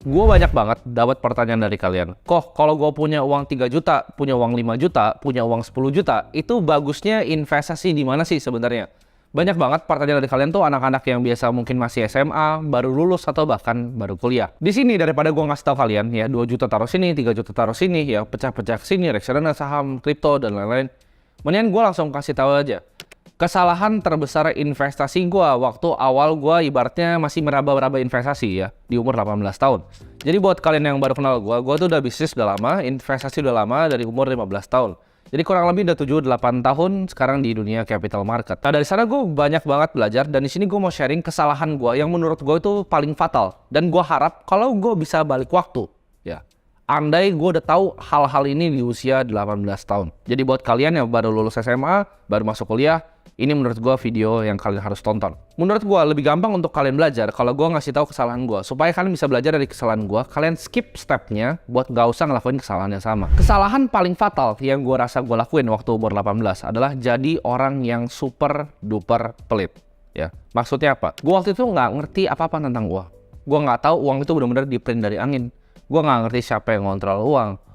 Gue banyak banget dapat pertanyaan dari kalian. Kok kalau gue punya uang 3 juta, punya uang 5 juta, punya uang 10 juta, itu bagusnya investasi di mana sih sebenarnya? Banyak banget pertanyaan dari kalian tuh anak-anak yang biasa mungkin masih SMA, baru lulus atau bahkan baru kuliah. Di sini daripada gue ngasih tahu kalian ya 2 juta taruh sini, 3 juta taruh sini, ya pecah-pecah ke sini, reksadana, saham, kripto dan lain-lain. Mendingan gue langsung kasih tahu aja. Kesalahan terbesar investasi gue waktu awal gue ibaratnya masih meraba-raba investasi ya di umur 18 tahun. Jadi buat kalian yang baru kenal gue tuh udah bisnis udah lama, investasi udah lama dari umur 15 tahun. Jadi kurang lebih udah 7-8 tahun sekarang di dunia capital market. Nah dari sana gue banyak banget belajar dan di sini gue mau sharing kesalahan gue yang menurut gue itu paling fatal. Dan gue harap kalau gue bisa balik waktu ya. Andai gue udah tahu hal-hal ini di usia 18 tahun. Jadi buat kalian yang baru lulus SMA, baru masuk kuliah, ini menurut gue video yang kalian harus tonton. Menurut gue lebih gampang untuk kalian belajar kalau gue ngasih tahu kesalahan gue. Supaya kalian bisa belajar dari kesalahan gue, kalian skip stepnya buat gak usah ngelakuin kesalahan yang sama. Kesalahan paling fatal yang gue rasa gue lakuin waktu umur 18 adalah jadi orang yang super duper pelit. Ya, maksudnya apa? Gue waktu itu nggak ngerti apa-apa tentang uang. Gue nggak tahu uang itu benar-benar di-print dari angin. Gue nggak ngerti siapa yang ngontrol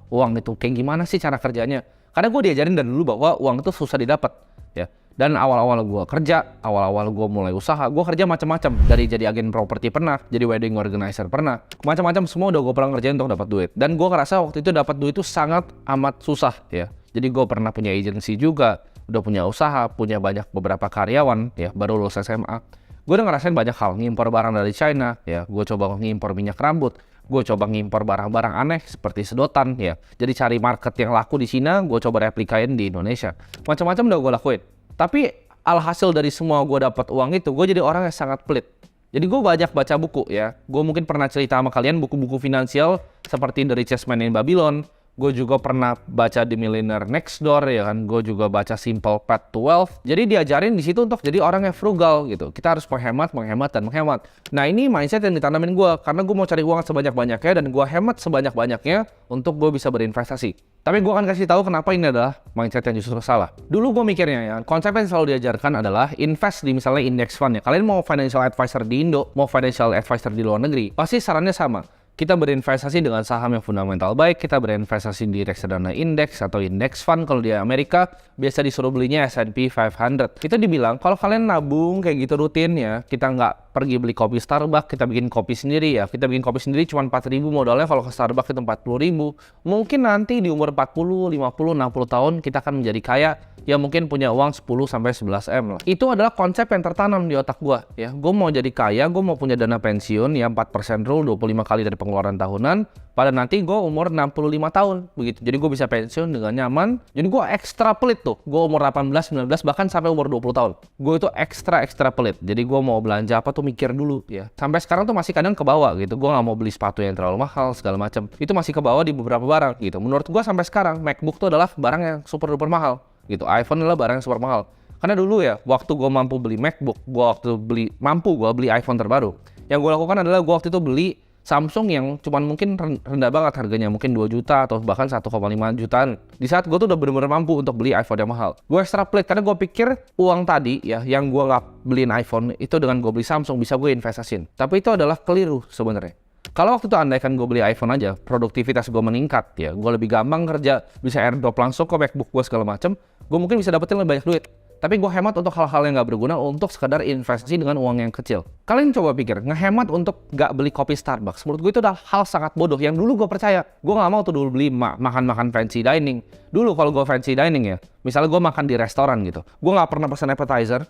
uang itu kayak gimana sih cara kerjanya. Karena gue diajarin dari dulu bahwa uang itu susah didapat, ya. Dan awal-awal gue kerja, awal-awal gue mulai usaha, gue kerja macam-macam. Dari jadi agen properti pernah, jadi wedding organizer pernah, macam-macam semua udah gue pernah ngerjain untuk dapat duit. Dan gue ngerasa waktu itu dapat duit itu sangat amat susah, ya. Jadi gue pernah punya agensi juga, udah punya usaha, punya banyak beberapa karyawan, ya, baru lulus SMA. Gue udah ngerasain banyak hal, ngimpor barang dari China, ya. Gue coba ngimpor minyak rambut. Gue coba ngimpor barang-barang aneh seperti sedotan ya. Jadi cari market yang laku di Cina, gue coba replikain di Indonesia. Macam-macam udah gue lakuin. Tapi alhasil dari semua gue dapat uang itu, gue jadi orang yang sangat pelit. Jadi gue banyak baca buku ya. Gue mungkin pernah cerita sama kalian buku-buku finansial seperti The Richest Man in Babylon. Gue juga pernah baca The Millionaire Next Door ya kan. Gue juga baca Simple Path to Wealth. Jadi diajarin di situ untuk jadi orang yang frugal gitu. Kita harus menghemat, dan menghemat. Nah ini mindset yang ditanamin gue karena gue mau cari uang sebanyak-banyaknya dan gue hemat sebanyak-banyaknya untuk gue bisa berinvestasi. Tapi gue akan kasih tahu kenapa ini adalah mindset yang justru salah. Dulu gue mikirnya ya, konsep yang selalu diajarkan adalah invest di misalnya index fund ya. Kalian mau financial advisor di Indo, mau financial advisor di luar negeri, pasti sarannya sama. Kita berinvestasi dengan saham yang fundamental baik, kita berinvestasi di reksadana indeks atau index fund kalau di Amerika, biasa disuruh belinya S&P 500. Kita dibilang kalau kalian nabung kayak gitu rutin ya, kita nggak pergi beli kopi Starbucks, kita bikin kopi sendiri ya. Kita bikin kopi sendiri cuma 4.000 modalnya, kalau ke Starbucks itu 40.000. Mungkin nanti di umur 40, 50, 60 tahun kita akan menjadi kaya ya, mungkin punya uang 10-11 M lah. Itu adalah konsep yang tertanam di otak gua ya. Gue mau jadi kaya, gue mau punya dana pensiun ya 4% rule 25 kali dari pengeluaran tahunan pada nanti gue umur 65 tahun begitu. Jadi gue bisa pensiun dengan nyaman. Jadi gue ekstra pelit tuh. Gue umur 18, 19 bahkan sampai umur 20 tahun. Gue itu ekstra pelit. Jadi gue mau belanja apa tuh mikir dulu ya. Sampai sekarang tuh masih kadang ke bawah gitu. Gue nggak mau beli sepatu yang terlalu mahal segala macam. Itu masih ke bawah di beberapa barang gitu. Menurut gue sampai sekarang MacBook tuh adalah barang yang super duper mahal gitu. iPhone adalah barang yang super mahal. Karena dulu ya, waktu gue mampu beli MacBook, gue beli iPhone terbaru. Yang gue lakukan adalah gue waktu itu beli Samsung yang cuman mungkin rendah banget harganya, mungkin 2 juta atau bahkan 1,5 jutaan. Di saat gue tuh udah bener-bener mampu untuk beli iPhone yang mahal. Gue extra pelit karena gue pikir uang tadi ya, yang gue nggak beliin iPhone itu dengan gue beli Samsung bisa gue investasiin. Tapi itu adalah keliru sebenarnya. Kalau waktu itu andaikan gue beli iPhone aja, produktivitas gue meningkat ya, gue lebih gampang kerja, bisa airdrop langsung ke MacBook gue segala macem, gue mungkin bisa dapetin lebih banyak duit. Tapi gue hemat untuk hal-hal yang gak berguna untuk sekadar investasi dengan uang yang kecil. Kalian coba pikir, ngehemat untuk gak beli kopi Starbucks. Menurut gue itu adalah hal sangat bodoh yang dulu gue percaya. Gue gak mau tuh dulu beli makan-makan fancy dining. Dulu kalau gue fancy dining ya, misalnya gue makan di restoran gitu, gue gak pernah pesen appetizer,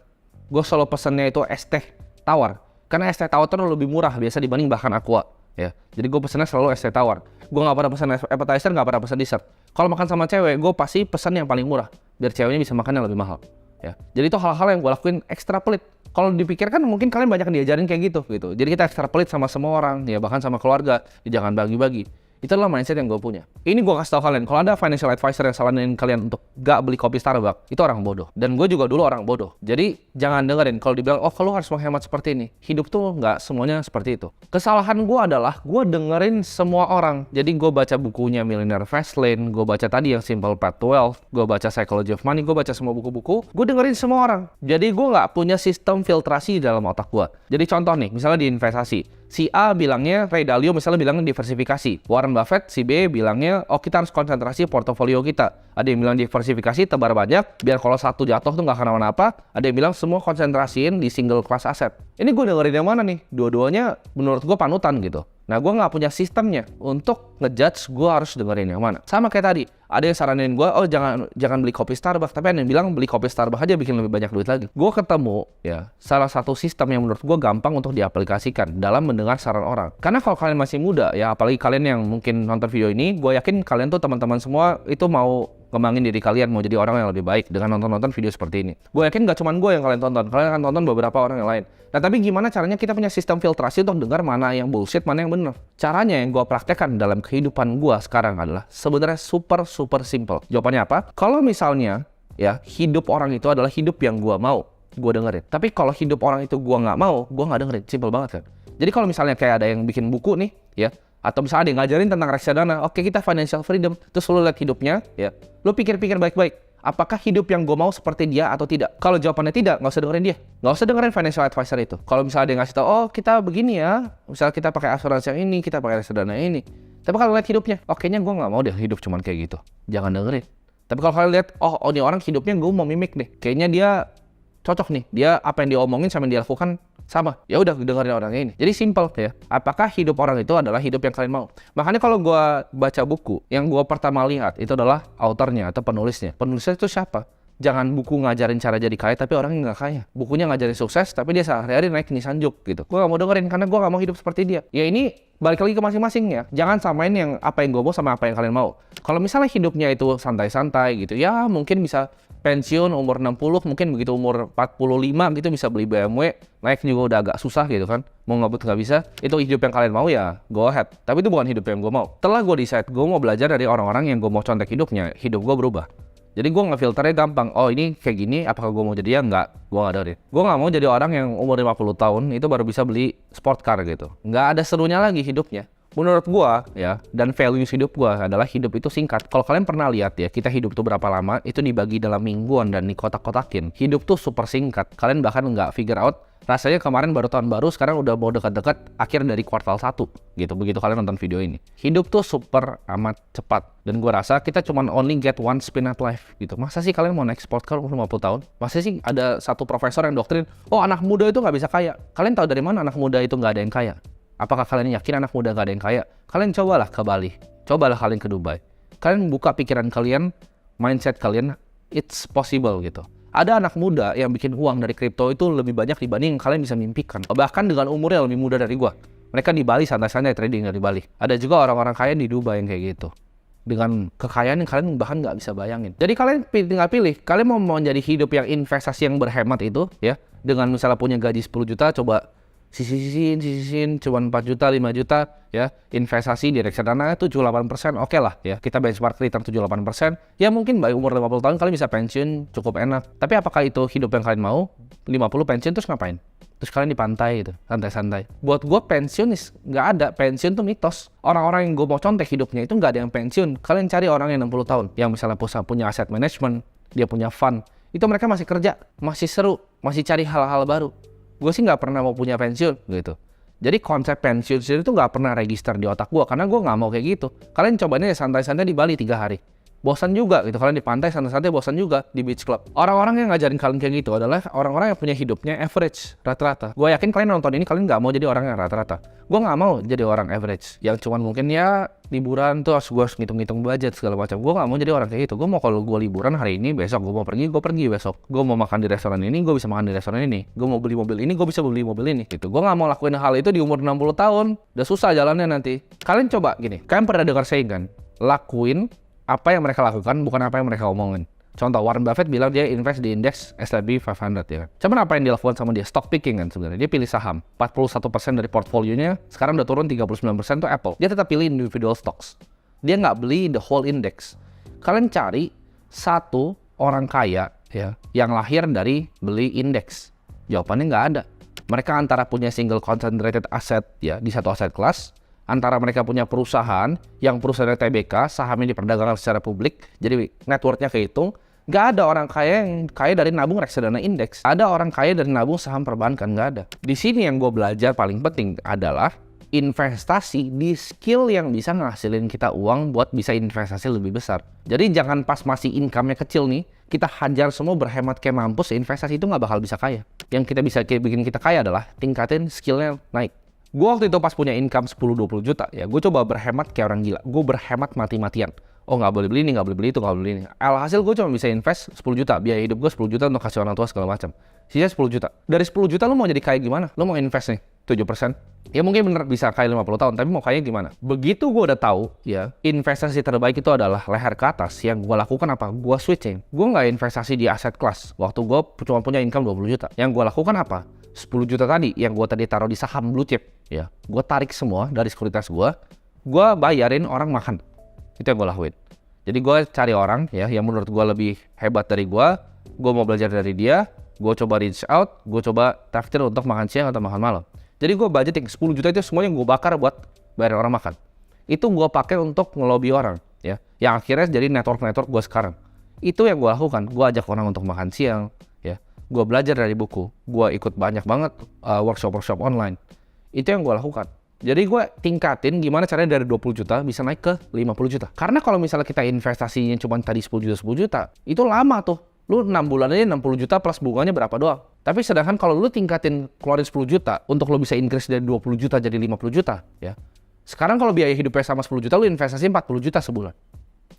gue selalu pesennya itu es teh tawar. Karena es teh tawar tuh lebih murah biasa dibanding bahkan aqua. Ya, jadi gue pesennya selalu es teh tawar. Gue gak pernah pesen appetizer, gak pernah pesen dessert. Kalau makan sama cewek, gue pasti pesen yang paling murah, biar ceweknya bisa makan yang lebih mahal. Ya, jadi itu hal-hal yang gue lakuin ekstra pelit. Kalau dipikirkan mungkin kalian banyak diajarin kayak gitu. Jadi kita ekstra pelit sama semua orang, ya bahkan sama keluarga. Ya, jangan bagi-bagi. Itu adalah mindset yang gue punya. Ini gue kasih tau kalian, kalau ada financial advisor yang saranin kalian untuk gak beli kopi Starbucks, itu orang bodoh. Dan gue juga dulu orang bodoh. Jadi jangan dengerin kalau dibilang, oh kalau harus menghemat seperti ini. Hidup tuh gak semuanya seperti itu. Kesalahan gue adalah gue dengerin semua orang. Jadi gue baca bukunya Millionaire Fastlane, gue baca tadi yang Simple Path to Wealth, gue baca Psychology of Money, gue baca semua buku-buku. Gue dengerin semua orang. Jadi gue gak punya sistem filtrasi dalam otak gue. Jadi contoh nih, misalnya di investasi. Si A bilangnya, Ray Dalio misalnya bilangnya diversifikasi. Warren Buffett, si B bilangnya, oh kita harus konsentrasi portofolio kita. Ada yang bilang diversifikasi, tebar banyak, biar kalau satu jatuh tuh nggak kenapa-napa. Ada yang bilang semua konsentrasiin di single class asset. Ini gue dengerin yang mana nih? Dua-duanya menurut gue panutan gitu. Nah, gue nggak punya sistemnya untuk ngejudge gue harus dengerin yang mana. Sama kayak tadi, ada yang saranin gue, oh jangan beli kopi Starbucks. Tapi ada yang bilang beli kopi Starbucks aja bikin lebih banyak duit lagi. Gue ketemu ya salah satu sistem yang menurut gue gampang untuk diaplikasikan dalam mendengar saran orang. Karena kalau kalian masih muda ya, apalagi kalian yang mungkin nonton video ini, gue yakin kalian tuh teman-teman semua itu mau ngembangin diri kalian, mau jadi orang yang lebih baik dengan nonton-nonton video seperti ini. Gue yakin gak cuma gue yang kalian akan tonton beberapa orang yang lain. Nah, tapi gimana caranya kita punya sistem filtrasi untuk dengar mana yang bullshit, mana yang bener? Caranya yang gue praktekkan dalam kehidupan gue sekarang adalah sebenarnya super simple. Jawabannya apa? Kalau misalnya ya hidup orang itu adalah hidup yang gue mau, gue dengerin. Tapi kalau hidup orang itu gue nggak mau, gue nggak dengerin. Simple banget kan? Jadi kalau misalnya kayak ada yang bikin buku nih, ya, atau misalnya ada yang ngajarin tentang reksadana, oke kita financial freedom, terus lu lihat hidupnya, ya, lu pikir-pikir baik-baik, apakah hidup yang gue mau seperti dia atau tidak? Kalau jawabannya tidak, nggak usah dengerin dia, nggak usah dengerin financial advisor itu. Kalau misalnya dia ngasih tau, oh kita begini ya, misalnya kita pakai asuransi yang ini, kita pakai reksadana ini, tapi kalau lihat hidupnya, oh kayaknya gue nggak mau deh hidup cuman kayak gitu, jangan dengerin. Tapi kalau kalian lihat, oh ini orang hidupnya gue mau mimik deh, kayaknya dia cocok nih, dia apa yang dia omongin sama yang dia lakukan sama, ya udah dengerin orangnya ini. Jadi simple ya. Apakah hidup orang itu adalah hidup yang kalian mau? Makanya kalau gue baca buku, yang gue pertama lihat itu adalah autornya atau penulisnya. Penulisnya itu siapa? Jangan buku ngajarin cara jadi kaya tapi orang yang nggak kaya. Bukunya ngajarin sukses tapi dia sehari-hari naik Nissanjuk gitu. Gue nggak mau dengerin karena gue nggak mau hidup seperti dia. Ya ini balik lagi ke masing-masing ya. Jangan samain yang apa yang gue mau sama apa yang kalian mau. Kalau misalnya hidupnya itu santai-santai gitu, ya mungkin bisa pensiun umur 60, mungkin begitu umur 45 gitu bisa beli BMW, naik juga udah agak susah gitu kan, mau ngebut nggak bisa. Itu hidup yang kalian mau ya go ahead, tapi itu bukan hidup yang gue mau. Setelah gue decide gue mau belajar dari orang-orang yang gue mau contek hidupnya, hidup gue berubah. Jadi gue ngefilternya gampang, oh ini kayak gini, apakah gue mau jadi ya? Enggak, gue nggak dengerin. Gue nggak mau jadi orang yang umur 50 tahun itu baru bisa beli sport car gitu. Nggak ada serunya lagi hidupnya. Menurut gua ya, dan values hidup gua adalah hidup itu singkat. Kalau kalian pernah lihat ya, kita hidup tuh berapa lama, itu dibagi dalam mingguan dan dikotak-kotakin. Hidup tuh super singkat. Kalian bahkan nggak figure out, rasanya kemarin baru tahun baru, sekarang udah mau dekat-dekat akhir dari kuartal 1 gitu, begitu kalian nonton video ini. Hidup tuh super amat cepat. Dan gua rasa kita cuman only get one spin at life gitu. Masa sih kalian mau naik sport car umur 50 tahun? Masa sih ada satu profesor yang doktrin, oh anak muda itu nggak bisa kaya. Kalian tahu dari mana anak muda itu nggak ada yang kaya? Apakah kalian yakin anak muda gak ada yang kaya? Kalian cobalah ke Bali, cobalah kalian ke Dubai. Kalian buka pikiran kalian, mindset kalian, it's possible gitu. Ada anak muda yang bikin uang dari kripto itu lebih banyak dibanding yang kalian bisa mimpikan. Bahkan dengan umurnya lebih muda dari gua. Mereka di Bali santai-santai trading dari Bali. Ada juga orang-orang kaya di Dubai yang kayak gitu. Dengan kekayaan yang kalian bahkan nggak bisa bayangin. Jadi kalian tinggal pilih, kalian mau menjadi hidup yang investasi yang berhemat itu ya, dengan misalnya punya gaji 10 juta, coba sisihin cuma 4 juta, 5 juta ya, investasi di reksadana 7-8%, oke lah ya, kita benchmark return 7-8%, ya mungkin by umur 50 tahun kalian bisa pensiun cukup enak. Tapi apakah itu hidup yang kalian mau? 50 pensiun terus ngapain? Terus kalian di pantai gitu, santai-santai. Buat gue pensiun nggak ada, pensiun tuh mitos. Orang-orang yang gue mau contek hidupnya itu nggak ada yang pensiun. Kalian cari orang yang 60 tahun, yang misalnya punya aset management, dia punya fund, itu mereka masih kerja, masih seru, masih cari hal-hal baru. Gue sih nggak pernah mau punya pensiun gitu. Jadi konsep pensiun sendiri tuh nggak pernah register di otak gue, karena gue nggak mau kayak gitu. Kalian cobain aja santai-santai di Bali 3 hari. Bosan juga gitu, kalian di pantai santai-santai bosan juga di beach club. Orang-orang yang ngajarin kalian kayak gitu adalah orang-orang yang punya hidupnya average, rata-rata. Gue yakin kalian nonton ini kalian nggak mau jadi orang yang rata-rata. Gue nggak mau jadi orang average, yang cuman mungkin ya liburan tuh gue harus ngitung-ngitung budget segala macam. Gue nggak mau jadi orang kayak gitu. Gue mau kalau gue liburan hari ini, besok gue mau pergi besok. Gue mau makan di restoran ini, gue bisa makan di restoran ini. Gue mau beli mobil ini, gue bisa beli mobil ini. Gitu. Gue nggak mau lakuin hal itu di umur 60 tahun. Udah susah jalannya nanti. Kalian coba gini, kalian pernah dengar saying kan? Lakuin apa yang mereka lakukan, bukan apa yang mereka omongin. Contoh, Warren Buffett bilang dia invest di indeks S&P 500 ya kan. Cuman apa yang dilakukan sama dia? Stock picking kan sebenarnya. Dia pilih saham. 41% dari portfolionya sekarang udah turun 39% tuh Apple. Dia tetap pilih individual stocks. Dia nggak beli the whole index. Kalian cari satu orang kaya ya yang lahir dari beli indeks. Jawabannya nggak ada. Mereka antara punya single concentrated asset ya di satu aset kelas, antara mereka punya perusahaan yang perusahaannya TBK, sahamnya diperdagangkan secara publik, jadi net worth-nya kehitung, Nggak ada orang kaya yang kaya dari nabung reksadana indeks. Ada orang kaya dari nabung saham perbankan, nggak ada. Di sini yang gue belajar paling penting adalah investasi di skill yang bisa ngasilin kita uang buat bisa investasi lebih besar. Jadi jangan pas masih income-nya kecil nih, kita hajar semua berhemat kayak mampus, investasi itu nggak bakal bisa kaya. Yang kita bisa bikin kita kaya adalah tingkatin skillnya naik. Gue waktu itu pas punya income 10-20 juta, ya gue coba berhemat kayak orang gila. Gue berhemat mati-matian. Oh nggak boleh beli ini, nggak boleh beli itu, nggak boleh beli ini. Alhasil gue cuma bisa invest 10 juta. Biaya hidup gue 10 juta untuk kasih orang tua segala macam. Sisa 10 juta. Dari 10 juta lu mau jadi kaya gimana? Lu mau invest nih 7%. Ya mungkin bener bisa kaya 50 tahun, tapi mau kaya gimana? Begitu gue udah tahu ya, investasi terbaik itu adalah leher ke atas. Yang gue lakukan apa? Gue switching. Gue nggak investasi di aset kelas. Waktu gue cuma punya income 20 juta. Yang gue lakukan apa? 10 juta tadi yang gue tadi taruh di saham blue chip, ya, gue tarik semua dari sekuritas gue bayarin orang makan. Itu yang gue lakuin. Jadi gue cari orang ya yang menurut gue lebih hebat dari gue mau belajar dari dia, gue coba reach out, gue coba traktir untuk makan siang atau makan malam. Jadi gue budgeting 10 juta itu semuanya gue bakar buat bayar orang makan. Itu gue pakai untuk ngelobi orang, ya, yang akhirnya jadi network gue sekarang. Itu yang gue lakukan. Gue ajak orang untuk makan siang, ya. Gue belajar dari buku, gue ikut banyak banget workshop online. Itu yang gue lakukan. Jadi gue tingkatin gimana caranya dari 20 juta bisa naik ke 50 juta. Karena kalau misalnya kita investasinya cuma tadi 10 juta, itu lama tuh. Lu 6 bulan aja 60 juta plus bunganya berapa doang. Tapi sedangkan kalau lu tingkatin keluarin 10 juta untuk lu bisa increase dari 20 juta jadi 50 juta, ya. Sekarang kalau biaya hidupnya sama 10 juta, lu investasi 40 juta sebulan.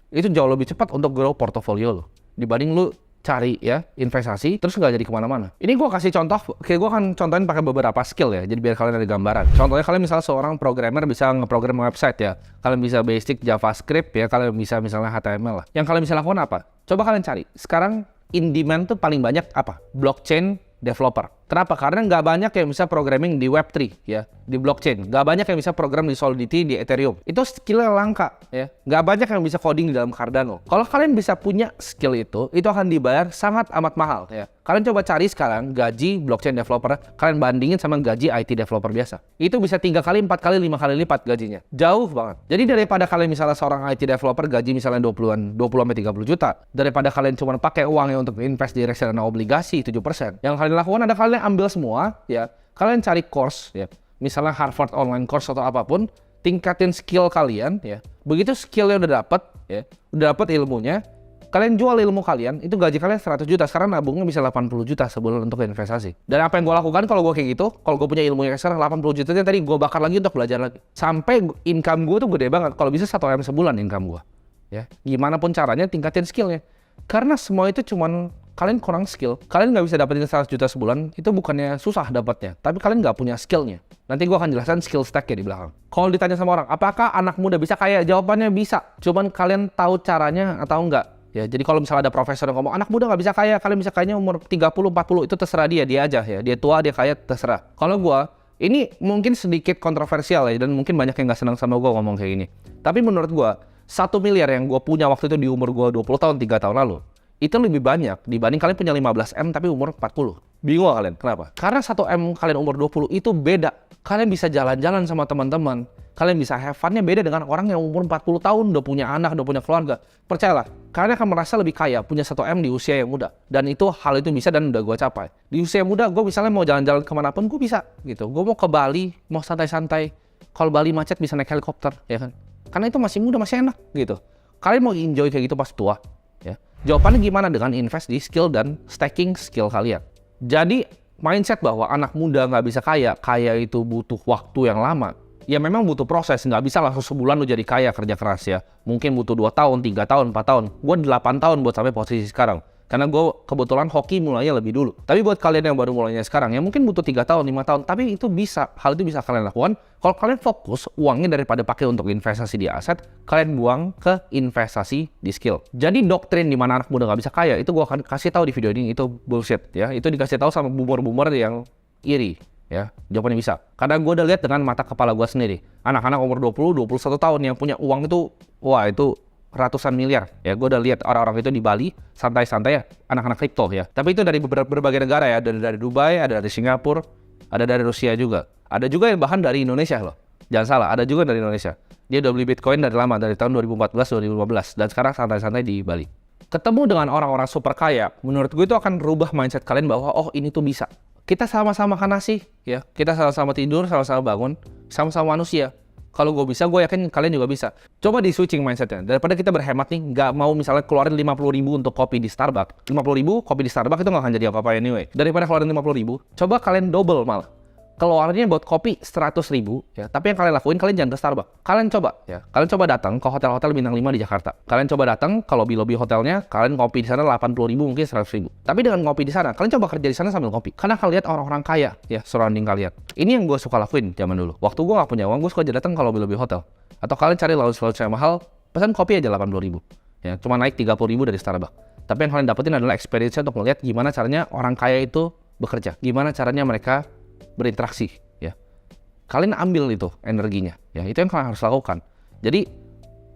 Itu jauh lebih cepat untuk grow portofolio lu dibanding lu cari ya investasi terus nggak jadi kemana-mana. Ini gue kasih contoh, kayak gue akan contohin pakai beberapa skill ya, jadi biar kalian ada gambaran. Contohnya kalian misalnya seorang programmer bisa ngeprogram website ya, kalian bisa basic JavaScript ya, kalian bisa misalnya HTML lah. Yang kalian bisa lakukan apa? Coba kalian cari. Sekarang in demand tuh paling banyak apa? Blockchain developer. Kenapa? Karena nggak banyak yang bisa programming di Web3 ya, di blockchain. Nggak banyak yang bisa program di Solidity, di Ethereum. Itu skillnya langka ya. Nggak banyak yang bisa coding di dalam Cardano. Kalau kalian bisa punya skill itu akan dibayar sangat amat mahal ya. Kalian coba cari sekarang gaji blockchain developer, kalian bandingin sama gaji IT developer biasa. Itu bisa 3 kali, 4 kali, 5 kali lipat gajinya. Jauh banget. Jadi daripada kalian misalnya seorang IT developer gaji misalnya 20 sampai 30 juta, daripada kalian cuma pakai uangnya untuk invest di reksadana obligasi 7%, yang kalian lakukan ada kalian ambil semua ya, kalian cari course ya, misalnya Harvard online course atau apapun, tingkatin skill kalian ya. Begitu skillnya udah dapet ya, udah dapet ilmunya, kalian jual ilmu kalian, itu gaji kalian 100 juta, sekarang nabungnya bisa 80 juta sebulan untuk investasi. Dan apa yang gue lakukan kalau gue kayak gitu, kalau gue punya ilmu yang sekarang 80 juta tadi gue bakar lagi untuk belajar lagi. Sampai income gue tuh gede banget, kalau bisa 1M sebulan income gue. Ya, gimana pun caranya tingkatin skillnya. Karena semua itu cuman kalian kurang skill. Kalian nggak bisa dapetin 100 juta sebulan, itu bukannya susah dapatnya, tapi kalian nggak punya skillnya. Nanti gue akan jelaskan skill stack-nya di belakang. Kalau ditanya sama orang, apakah anak muda bisa kaya? Jawabannya bisa. Cuman kalian tahu caranya atau enggak. Ya, jadi kalau misalnya ada profesor yang ngomong, anak muda nggak bisa kaya, kalian bisa kayanya umur 30, 40, itu terserah dia aja ya. Dia tua, dia kaya, terserah. Kalau gue, ini mungkin sedikit kontroversial ya, dan mungkin banyak yang nggak senang sama gue ngomong kayak gini. Tapi menurut gue, 1 miliar yang gue punya waktu itu di umur gue 20 tahun, 3 tahun lalu, itu lebih banyak dibanding kalian punya 15M tapi umur 40. Bingung kalian? Kenapa? Karena 1M kalian umur 20 itu beda. Kalian bisa jalan-jalan sama teman-teman. Kalian bisa have fun-nya beda dengan orang yang umur 40 tahun, udah punya anak, udah punya keluarga. Percayalah, kalian akan merasa lebih kaya punya 1M di usia yang muda. Dan hal itu bisa dan udah gue capai. Di usia muda, gue misalnya mau jalan-jalan kemanapun, gue bisa gitu. Gue mau ke Bali, mau santai-santai. Kalau Bali macet bisa naik helikopter, ya kan? Karena itu masih muda, masih enak gitu. Kalian mau enjoy kayak gitu pas tua, ya. Jawabannya gimana? Dengan invest di skill dan stacking skill kalian. Jadi mindset bahwa anak muda nggak bisa kaya itu butuh waktu yang lama. Ya memang butuh proses, nggak bisa langsung sebulan lu jadi kaya kerja keras ya. Mungkin butuh 2 tahun, 3 tahun, 4 tahun. Gue 8 tahun buat sampai posisi sekarang. Karena gue kebetulan hoki mulainya lebih dulu. Tapi buat kalian yang baru mulainya sekarang, ya mungkin butuh 3 tahun, 5 tahun. Tapi itu bisa, hal itu bisa kalian lakukan. Kalau kalian fokus uangnya daripada pakai untuk investasi di aset, kalian buang ke investasi di skill. Jadi doktrin di mana anak muda nggak bisa kaya, itu gue akan kasih tahu di video ini, itu bullshit ya. Itu dikasih tahu sama boomer-boomer yang iri. Ya, jawabannya bisa. Karena gue udah lihat dengan mata kepala gue sendiri. Anak-anak umur 20, 21 tahun yang punya uang itu, wah itu ratusan miliar. Ya, gue udah lihat orang-orang itu di Bali, santai-santai ya, anak-anak kripto ya. Tapi itu dari berbagai negara ya, dari Dubai, ada dari Singapura, ada dari Rusia juga. Ada juga yang bahkan dari Indonesia loh. Jangan salah, ada juga dari Indonesia. Dia udah beli Bitcoin dari lama, dari tahun 2014, 2015. Dan sekarang santai-santai di Bali. Ketemu dengan orang-orang super kaya, menurut gue itu akan rubah mindset kalian bahwa oh ini tuh bisa. Kita sama-sama makan nasi, ya. Kita sama-sama tidur, sama-sama bangun, sama-sama manusia. Kalau gue bisa, gue yakin kalian juga bisa. Coba di switching mindsetnya. Daripada kita berhemat nih, nggak mau misalnya keluarin 50.000 untuk kopi di Starbucks. 50.000 kopi di Starbucks itu nggak akan jadi apa-apa anyway. Daripada keluarin 50.000, coba kalian double malah. Keluarnya buat kopi 100.000, ya. Tapi yang kalian lakuin, kalian jangan ke Starbucks. Kalian coba, ya. Kalian coba datang ke hotel-hotel bintang 5 di Jakarta. Kalian coba datang ke lobby-lobby hotelnya, kalian ngopi di sana 80.000 mungkin 100.000. Tapi dengan ngopi di sana, kalian coba kerja di sana sambil ngopi. Karena kalian lihat orang-orang kaya, ya, surrounding kalian. Ini yang gue suka lakuin zaman dulu. Waktu gue nggak punya uang, gue suka aja datang ke lobby-lobby hotel. Atau kalian cari lounge-lounge yang mahal, pesan kopi aja 80.000. Ya, cuma naik 30.000 dari Starbucks. Tapi yang kalian dapetin adalah experience untuk melihat gimana caranya orang kaya itu bekerja. Gimana caranya mereka berinteraksi, ya. Kalian ambil itu energinya, ya. Itu yang kalian harus lakukan. Jadi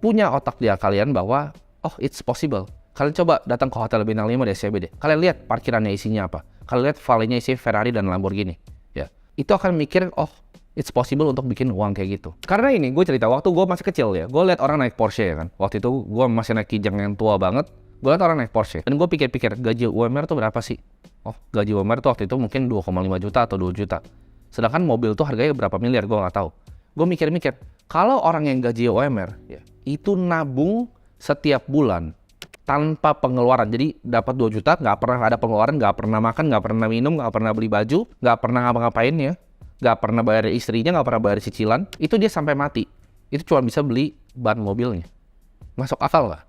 punya otak dia kalian bahwa oh it's possible. Kalian coba datang ke hotel bintang 5 di SCBD. Kalian lihat parkirannya isinya apa. Kalian lihat valenya isi Ferrari dan Lamborghini, ya. Itu akan mikir oh it's possible untuk bikin uang kayak gitu. Karena ini gue cerita waktu gue masih kecil ya. Gue lihat orang naik Porsche ya kan. Waktu itu gue masih naik Kijang yang tua banget. Gue lihat orang naik Porsche dan gue pikir-pikir gaji UMR tuh berapa sih? Oh gaji UMR tuh waktu itu mungkin 2,5 juta atau 2 juta. Sedangkan mobil tuh harganya berapa miliar, gue nggak tahu. Gue mikir-mikir, kalau orang yang gaji UMR, ya, itu nabung setiap bulan tanpa pengeluaran. Jadi dapat 2 juta, nggak pernah ada pengeluaran, nggak pernah makan, nggak pernah minum, nggak pernah beli baju, nggak pernah ngapa-ngapain ya, nggak pernah bayar istrinya, nggak pernah bayar cicilan. Itu dia sampai mati. Itu cuma bisa beli ban mobilnya. Masuk akal nggak?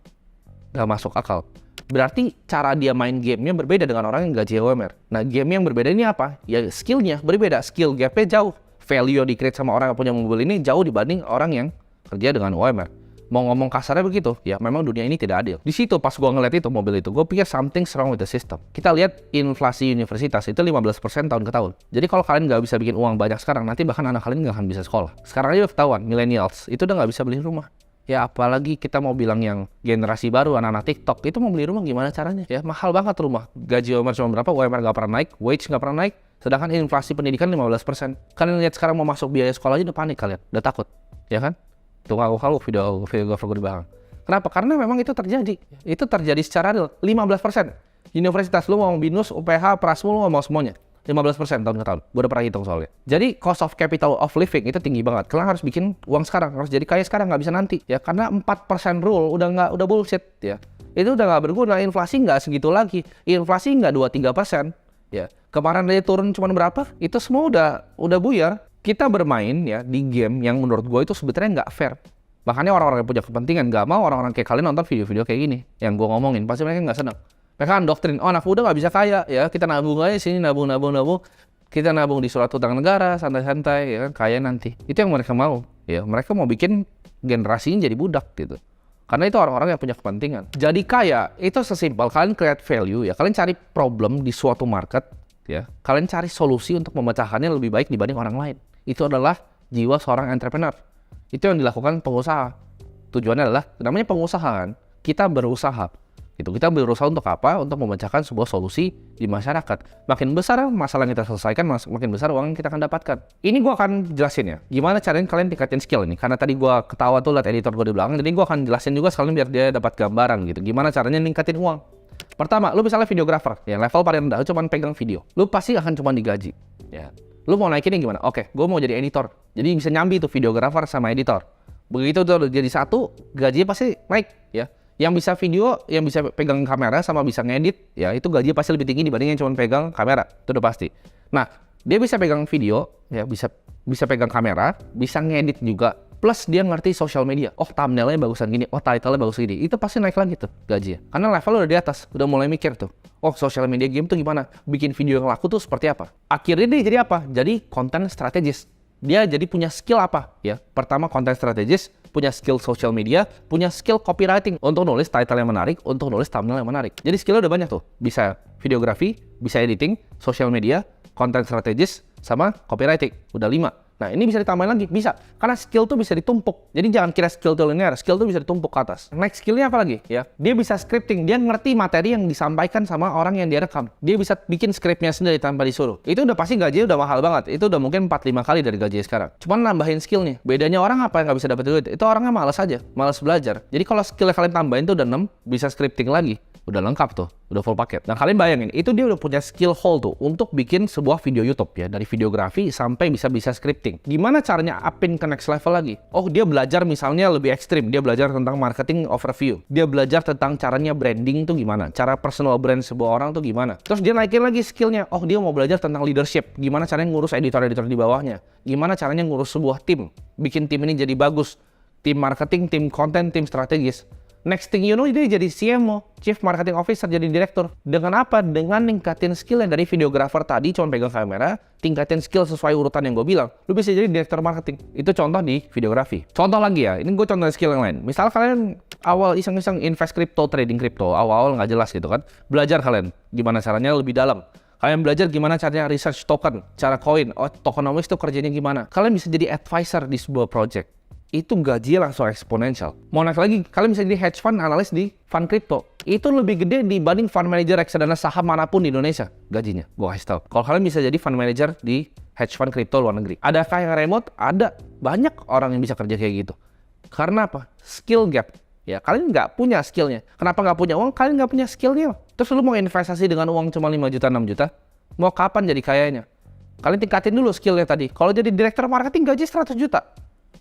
Nggak masuk akal. Berarti cara dia main gamenya berbeda dengan orang yang gaji UMR. Nah, game yang berbeda ini apa? Ya skillnya berbeda. Skill gapnya jauh. Value yang di-create sama orang yang punya mobil ini jauh dibanding orang yang kerja dengan UMR. Mau ngomong kasarnya begitu, ya memang dunia ini tidak adil. Di situ pas gua ngeliat itu mobil itu, gue pikir something wrong with the system. Kita lihat inflasi universitas itu 15% tahun ke tahun. Jadi kalau kalian nggak bisa bikin uang banyak sekarang, nanti bahkan anak kalian nggak akan bisa sekolah. Sekarang aja udah ketahuan, millennials itu udah nggak bisa beli rumah. Ya apalagi kita mau bilang yang generasi baru, anak-anak TikTok, itu mau beli rumah gimana caranya? Ya mahal banget rumah. Gaji UMR cuma berapa, UMR nggak pernah naik, wage nggak pernah naik, sedangkan inflasi pendidikan 15%. Kalian lihat sekarang mau masuk biaya sekolah aja udah panik kalian, udah takut, ya kan? Tuh ngaku video gue di belakang. Kenapa? Karena memang itu terjadi. Itu terjadi secara real, 15%. Universitas, lu mau BINUS, UPH, Prasmul, lu mau semuanya. 15% tahun ke tahun. Gue udah pernah hitung soalnya. Jadi cost of capital of living itu tinggi banget. Kalian harus bikin uang sekarang, harus jadi kaya sekarang, nggak bisa nanti. Ya karena 4% rule udah bullshit ya. Itu udah nggak berguna. Inflasi nggak segitu lagi. Inflasi nggak 2-3%. Ya kemarin dia turun cuma berapa? Itu semua udah buyar. Kita bermain ya di game yang menurut gue itu sebetulnya nggak fair. Makanya orang-orang yang punya kepentingan nggak mau orang-orang kayak kalian nonton video-video kayak gini. Yang gue ngomongin pasti mereka nggak seneng. Mereka kan doktrin, oh anak muda nggak bisa kaya ya, kita nabung aja sini, nabung. Kita nabung di surat utang negara, santai-santai ya kan, kaya nanti. Itu yang mereka mau ya, mereka mau bikin generasinya jadi budak gitu. Karena itu orang-orang yang punya kepentingan. Jadi kaya itu sesimpel kalian create value ya, kalian cari problem di suatu market ya, kalian cari solusi untuk memecahkannya lebih baik dibanding orang lain. Itu adalah jiwa seorang entrepreneur. Itu yang dilakukan pengusaha. Tujuannya adalah, namanya pengusaha kan, kita berusaha. Gitu. Kita berusaha untuk apa? Untuk memecahkan sebuah solusi di masyarakat. Makin besar masalah yang kita selesaikan, makin besar uang yang kita akan dapatkan. Ini gue akan jelasin ya, gimana caranya kalian tingkatin skill ini. Karena tadi gue ketawa tuh liat editor gue di belakang, jadi gue akan jelasin juga sekalian biar dia dapat gambaran gitu. Gimana caranya ningkatin uang. Pertama, lu misalnya videographer, ya level paling rendah, lu cuma pegang video. Lu pasti akan cuma digaji. Ya. Lu mau naikinnya gimana? Oke, gue mau jadi editor. Jadi bisa nyambi tuh videographer sama editor. Begitu tuh jadi satu, gajinya pasti naik ya. Yang bisa video, yang bisa pegang kamera sama bisa ngedit, ya itu gajinya pasti lebih tinggi dibanding yang cuma pegang kamera. Itu udah pasti. Nah, dia bisa pegang video, ya bisa pegang kamera, bisa ngedit juga. Plus dia ngerti social media. Oh, thumbnailnya bagusan gini, oh title-nya bagus gini. Itu pasti naik lagi tuh gajinya. Karena level udah di atas, udah mulai mikir tuh. Oh, social media game tuh gimana? Bikin video yang laku tuh seperti apa? Akhirnya dia jadi apa? Jadi content strategis. Dia jadi punya skill apa? Ya, pertama content strategis, punya skill social media, punya skill copywriting untuk nulis title yang menarik, untuk nulis thumbnail yang menarik. Jadi skillnya udah banyak tuh. Bisa videografi, bisa editing, social media, content strategis, sama copywriting. Udah 5. Nah ini bisa ditambahin lagi, bisa. Karena skill tuh bisa ditumpuk. Jadi jangan kira skill tuh linear, skill tuh bisa ditumpuk ke atas. Next skillnya apa lagi? Ya, dia bisa scripting, dia ngerti materi yang disampaikan sama orang yang dia rekam. Dia bisa bikin skripnya sendiri tanpa disuruh. Itu udah pasti gajinya udah mahal banget. Itu udah mungkin 4-5 kali dari gajinya sekarang. Cuman nambahin skillnya. Bedanya orang apa yang nggak bisa dapat duit? Itu orangnya malas aja, malas belajar. Jadi kalau skillnya kalian tambahin tuh udah 6, bisa scripting lagi. Udah lengkap tuh, udah full paket. Nah kalian bayangin, itu dia udah punya skill hole tuh untuk bikin sebuah video YouTube ya, dari videografi sampai bisa scripting. Gimana caranya upin ke next level lagi? Oh dia belajar misalnya lebih ekstrim, dia belajar tentang marketing overview. Dia belajar tentang caranya branding tuh gimana, cara personal brand sebuah orang tuh gimana. Terus dia naikin lagi skillnya, oh dia mau belajar tentang leadership, gimana caranya ngurus editor-editor di bawahnya, gimana caranya ngurus sebuah tim, bikin tim ini jadi bagus, tim marketing, tim konten, tim strategis. Next thing you know, dia jadi CMO, Chief Marketing Officer, jadi direktur. Dengan apa? Dengan ningkatin skillnya dari videographer tadi, cuma pegang kamera, tingkatin skill sesuai urutan yang gue bilang. Lu bisa jadi direktur marketing. Itu contoh di videografi. Contoh lagi ya, ini gue contoh skill yang lain. Misal kalian awal iseng-iseng invest crypto, trading crypto, awal-awal nggak jelas gitu kan. Belajar kalian gimana caranya lebih dalam. Kalian belajar gimana caranya research token, cara koin, tokenomics itu kerjanya gimana. Kalian bisa jadi advisor di sebuah project. Itu gajinya langsung eksponensial. Mau naik lagi, kalian bisa jadi hedge fund analis di fund crypto. Itu lebih gede dibanding fund manager reksadana saham manapun di Indonesia gajinya. Gue kasih tau. Kalau kalian bisa jadi fund manager di hedge fund crypto luar negeri. Adakah yang remote? Ada. Banyak orang yang bisa kerja kayak gitu. Karena apa? Skill gap. Ya, kalian nggak punya skillnya. Kenapa nggak punya uang? Kalian nggak punya skillnya. Terus lu mau investasi dengan uang cuma 5 juta, 6 juta? Mau kapan jadi kayanya? Kalian tingkatin dulu skillnya tadi. Kalau jadi direktur marketing gaji 100 juta.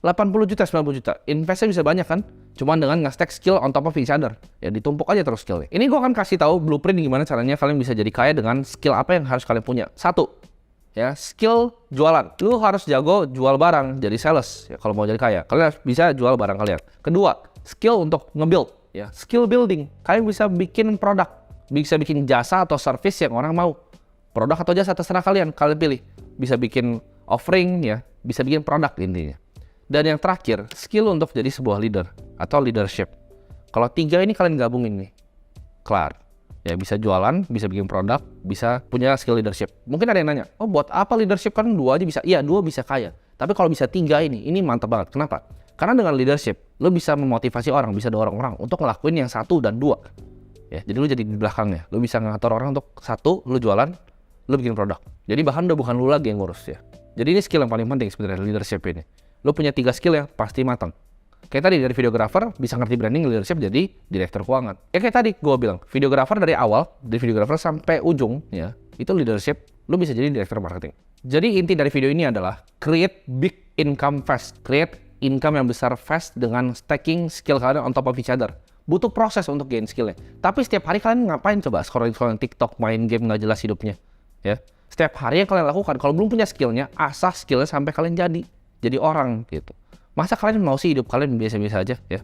80 juta, 90 juta. Investnya bisa banyak kan? Cuman dengan nge-stack skill on top of each other. Ya ditumpuk aja terus skillnya. Ini gue akan kasih tahu blueprint gimana caranya kalian bisa jadi kaya dengan skill apa yang harus kalian punya. Satu, ya skill jualan. Lu harus jago jual barang, jadi sales. Ya kalau mau jadi kaya, kalian harus bisa jual barang kalian. Kedua, skill untuk nge-build. Ya, skill building. Kalian bisa bikin produk, bisa bikin jasa atau service yang orang mau. Produk atau jasa terserah kalian pilih. Bisa bikin offering ya, bisa bikin produk intinya. Dan yang terakhir, skill untuk jadi sebuah leader atau leadership. Kalau 3 ini kalian gabungin nih, kelar. Ya bisa jualan, bisa bikin produk, bisa punya skill leadership. Mungkin ada yang nanya, oh buat apa leadership kan 2 aja bisa? Iya 2 bisa kaya. Tapi kalau bisa 3 ini mantap banget. Kenapa? Karena dengan leadership, lo bisa memotivasi orang, bisa dorong orang untuk ngelakuin yang 1 dan 2. Ya, jadi lo jadi di belakangnya. Lo bisa ngatur orang untuk 1, lo jualan, lo bikin produk. Jadi bahkan udah bukan lo lagi yang ngurus ya. Jadi ini skill yang paling penting sebenarnya leadership ini. Lo punya 3 skill ya, pasti matang. Kayak tadi dari videographer, bisa ngerti branding, leadership, jadi direktur keuangan. Ya kayak tadi gue bilang, videographer dari awal, dari videographer sampai ujung, ya itu leadership, lo bisa jadi direktur marketing. Jadi inti dari video ini adalah, create big income fast. Create income yang besar fast dengan stacking skill kalian on top of each other. Butuh proses untuk gain skillnya. Tapi setiap hari kalian ngapain coba? Scrolling TikTok, main game nggak jelas hidupnya. Ya. Setiap hari yang kalian lakukan, kalau belum punya skillnya, asah skillnya sampai kalian jadi orang gitu. Masa kalian mau sih hidup kalian biasa-biasa aja ya?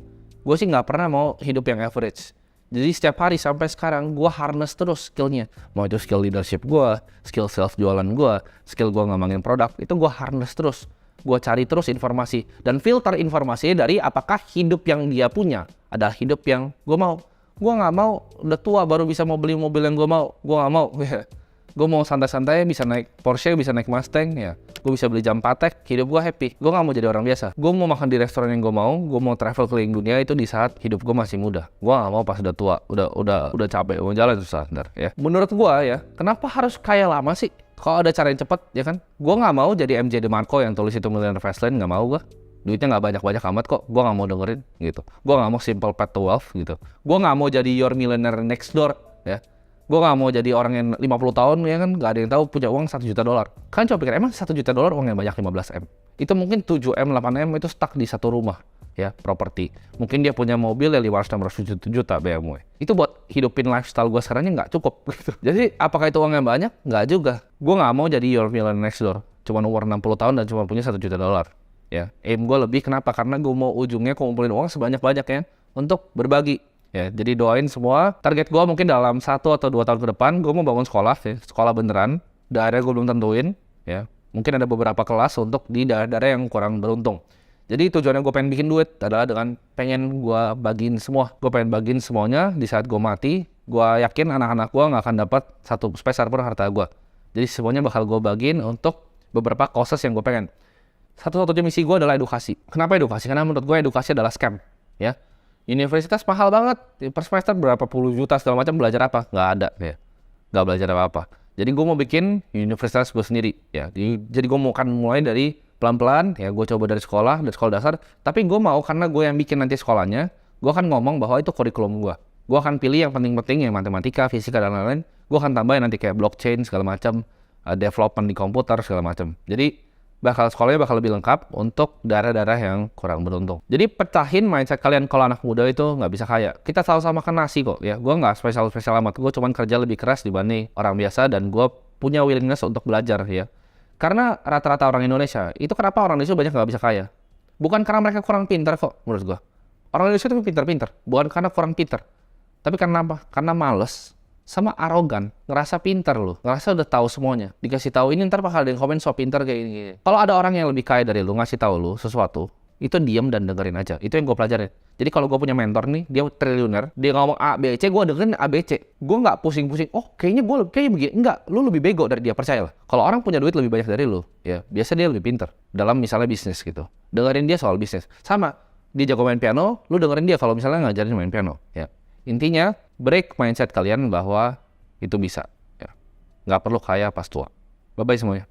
Gue sih nggak pernah mau hidup yang average. Jadi setiap hari sampai sekarang gue harness terus skillnya. Mau itu skill leadership gue, skill self jualan gue, skill gue ngembangin produk, itu gue harness terus. Gue cari terus informasi dan filter informasinya dari apakah hidup yang dia punya adalah hidup yang gue mau. Gue nggak mau udah tua baru bisa mau beli mobil yang gue mau. Gue nggak mau. Gue mau santai-santai, bisa naik Porsche, bisa naik Mustang, ya. Gue bisa beli jam Patek, hidup gue happy. Gue gak mau jadi orang biasa. Gue mau makan di restoran yang gue mau travel keliling dunia itu di saat hidup gue masih muda. Gue gak mau pas udah tua, udah capek, mau jalan susah, ntar, ya. Menurut gue ya, kenapa harus kaya lama sih? Kalau ada cara yang cepet, ya kan? Gue gak mau jadi MJ DeMarco yang tulis itu Millionaire Fastlane, gak mau gue. Duitnya gak banyak-banyak amat kok, gue gak mau dengerin, gitu. Gue gak mau Simple Path to Wealth, gitu. Gue gak mau jadi Your Millionaire Next Door, ya. Gue gak mau jadi orang yang 50 tahun ya kan gak ada yang tahu punya uang 1 juta dolar. Kan coba pikir emang 1 juta dolar uang yang banyak 15M. Itu mungkin 7M, 8M itu stuck di satu rumah ya, properti. Mungkin dia punya mobil ya 500 juta BMW. Itu buat hidupin lifestyle gue sekarangnya gak cukup gitu. Jadi apakah itu uang yang banyak? Gak juga. Gue gak mau jadi Your Millionaire Next Door. Cuma umur 60 tahun dan cuma punya 1 juta dolar. Ya, aim gue lebih kenapa? Karena gue mau ujungnya kumpulin uang sebanyak-banyaknya untuk berbagi. Ya, jadi doain semua. Target gue mungkin dalam 1 atau 2 tahun ke depan, gue mau bangun sekolah, ya, sekolah beneran. Daerah gue belum tentuin, ya. Mungkin ada beberapa kelas untuk di daerah-daerah yang kurang beruntung. Jadi tujuannya gue pengen bikin duit adalah dengan pengen gue bagiin semua. Gue pengen bagiin semuanya di saat gue mati. Gue yakin anak-anak gue nggak akan dapat satu peser pun harta gue. Jadi semuanya bakal gue bagiin untuk beberapa causes yang gue pengen. Satu-satunya misi gue adalah edukasi. Kenapa edukasi? Karena menurut gue edukasi adalah scam, ya. Universitas mahal banget, per semester berapa puluh juta segala macam, belajar apa? Nggak ada ya, nggak belajar apa-apa. Jadi gue mau bikin universitas gue sendiri ya. Jadi gue mau kan mulai dari pelan-pelan ya, gue coba dari sekolah dasar. Tapi gue mau karena gue yang bikin nanti sekolahnya, gue akan ngomong bahwa itu kurikulum gue. Gue akan pilih yang penting-penting, yang matematika, fisika, dan lain-lain. Gue akan tambahin nanti kayak blockchain, segala macam, development di komputer, segala macam. Jadi, sekolahnya bakal lebih lengkap untuk daerah-daerah yang kurang beruntung. Jadi, pecahin mindset kalian kalau anak muda itu nggak bisa kaya. Kita sama-sama makan nasi kok, ya. Gue nggak spesial-spesial amat. Gue cuma kerja lebih keras dibanding orang biasa, dan gue punya willingness untuk belajar, ya. Karena rata-rata orang Indonesia, itu kenapa orang Indonesia banyak nggak bisa kaya? Bukan karena mereka kurang pintar kok, menurut gue. Orang Indonesia itu pintar-pintar, bukan karena kurang pintar. Tapi karena apa? Karena males sama arogan, ngerasa pintar loh, ngerasa udah tahu semuanya. Dikasih tahu ini ntar bakal ada yang komen so pintar kayak gini. Kalau ada orang yang lebih kaya dari lu ngasih tahu lu sesuatu, itu diam dan dengerin aja. Itu yang gue pelajarin. Jadi kalau gue punya mentor nih, dia triliuner, dia ngomong A, B, C, gue dengerin A, B, C. Gue nggak pusing-pusing. Oh, kayaknya begini. Enggak, lu lebih bego dari dia, percayalah. Kalau orang punya duit lebih banyak dari lu, ya biasa dia lebih pintar dalam misalnya bisnis gitu. Dengerin dia soal bisnis. Sama, dia jago main piano, lu dengerin dia kalau misalnya ngajarin main piano, ya. Intinya, break mindset kalian bahwa itu bisa. Ya. Nggak perlu kaya pas tua. Bye-bye semuanya.